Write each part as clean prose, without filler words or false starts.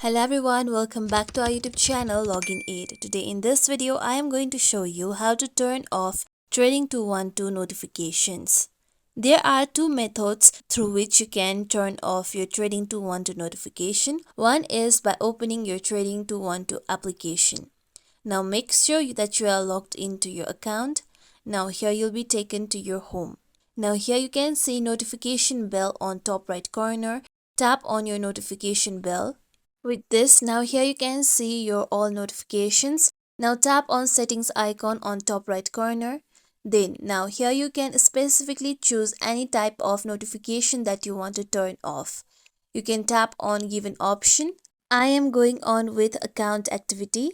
Hello everyone, welcome back to our YouTube channel Login Aid. Today in this video, I am going to show you how to turn off Trading 212 notifications. There are two methods through which you can turn off your Trading 212 notification. One is by opening your Trading 212 application. Now make sure that you are logged into your account. Now here you'll be taken to your home. Now here you can see notification bell on top right corner. Tap on your notification bell. With this, now here you can see your all notifications. Now tap on settings icon on top right corner. Then now here you can specifically choose any type of notification that you want to turn off. You can tap on given option. I am going on with account activity.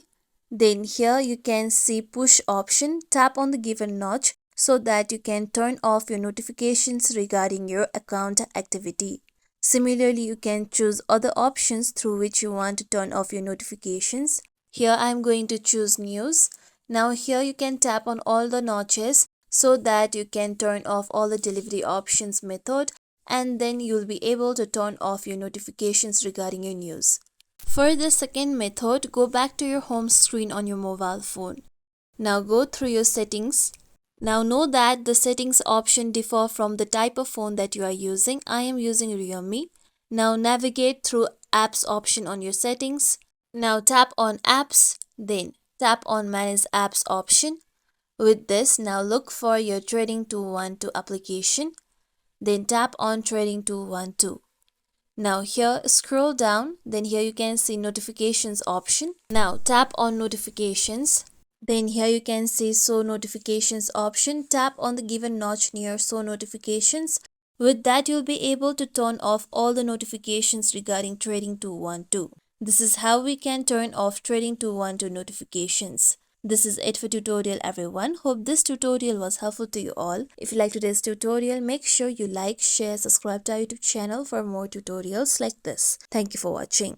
Then here you can see push option. Tap on the given notch so that you can turn off your notifications regarding your account activity. Similarly, you can choose other options through which you want to turn off your notifications. Here I am going to choose news. Now here you can tap on all the notches so that you can turn off all the delivery options method, and then you'll be able to turn off your notifications regarding your news. For the second method, go back to your home screen on your mobile phone. Now go through your settings. Now know that the settings option differ from the type of phone that you are using. I am using Realme. Now navigate through apps option on your settings. Now tap on apps, then tap on manage apps option. With this, now look for your Trading 212 application. Then tap on Trading 212. Now here scroll down, then here you can see notifications option. Now tap on notifications. Then here you can see show notifications option. Tap on the given notch near show notifications. With that, you'll be able to turn off all the notifications regarding Trading 212. This is how we can turn off Trading 212 notifications. This is it for tutorial everyone. Hope this tutorial was helpful to you all. If you like today's tutorial, make sure you like, share, subscribe to our YouTube channel for more tutorials like this. Thank you for watching.